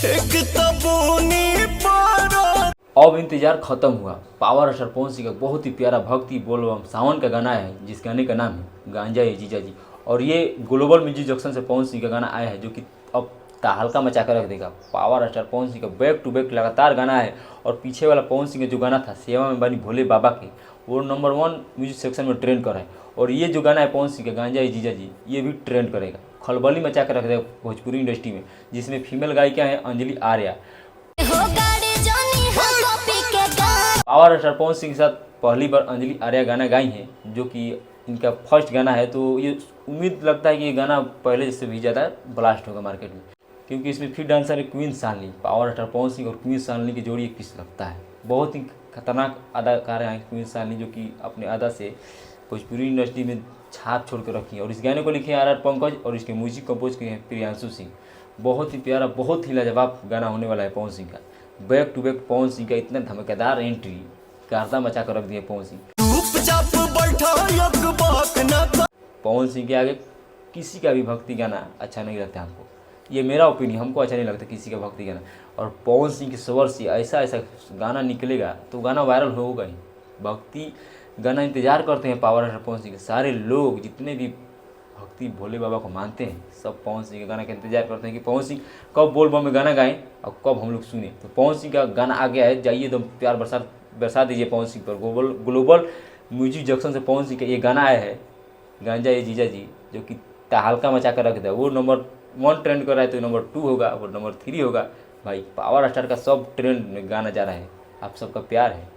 एक तबूनी पर अब इंतजार खत्म हुआ। पावर स्टार पवन सिंह का बहुत ही प्यारा भक्ति बोलबम सावन का गाना है, जिस गाने का नाम है गांजा ये जीजा जी। और ये ग्लोबल म्यूजिक जंक्शन से पवन सिंह का गाना आया है, जो कि अब तहलका मचा कर रख देगा। पावर स्टार पवन सिंह का बैक टू बैक लगातार गाना है। और पीछे वाला पवन सिंह का जो गाना था सेवा में बनी भोले बाबा के, वो नंबर 1 म्यूजिक सेक्शन में ट्रेंड कर रहा है। और ये जो गाना है पवन सिंह का गांजा ये जीजा जी, ये भी ट्रेंड करेगा, खलबली मचा कर रख देगा भोजपुरी इंडस्ट्री में, जिसमें फीमेल गायिका है अंजलि आर्या। पावर स्टार पवन सिंह के साथ पहली बार अंजलि आर्या गाना गाई हैं, जो कि इनका फर्स्ट गाना है। तो ये उम्मीद लगता है कि ये गाना पहले से भी ज़्यादा ब्लास्ट होगा मार्केट में, क्योंकि इसमें फिर डांसर है queen Shalini. Power star Pawan Singh और क्वीन शालिनी की जोड़ी एक पीस लगता है। बहुत ही खतरनाक अदाकार हैं क्वीन शालिनी, जो कि अपने अदा से भोजपुरी इंडस्ट्री में छाप छोड़ कर रखी है। और इस गाने को लिखे आर पंकज और इसके म्यूजिक कंपोज किए हैं प्रियांशु सिंह। बहुत ही प्यारा, बहुत ही लाजवाब गाना होने वाला है पवन सिंह का। Back to back Pawan Singh का इतना धमाकेदार एंट्री, गर्दा मचा कर रख दिया पवन सिंह। चुपचाप बैठा यकबक न पवन सिंह के आगे किसी का भी भक्ति गाना अच्छा नहीं लगता हमको, ये मेरा ओपिनियन, हमको अच्छा नहीं लगता किसी का भक्ति गाना। और पवन सिंह के स्वर से ऐसा ऐसा गाना निकलेगा तो गाना वायरल होगा ही। भक्ति गाना इंतजार करते हैं पावर स्टार पवन सिंह के सारे लोग, जितने भी भक्ति भोले बाबा को मानते हैं, सब पवन सिंह के गाना का इंतजार करते हैं कि पवन सिंह कब बोल बम में गाना गाएं और कब हम लोग सुने। तो पवन सिंह का गाना आ गया है, जाइए तो प्यार बरसा दीजिए पवन सिंह पर। ग्लोबल म्यूजिक जंक्शन से पवन सिंह का ये गाना आया है गांजा ये जीजा जी, जो कि तहलका मचा कर रख दिया। वो नंबर 1 ट्रेंड कर रहा है, तो नंबर 2 होगा, वो नंबर 3 होगा। भाई पावर स्टार का सब ट्रेंड में गाना जा रहा है। आप सबका प्यार है।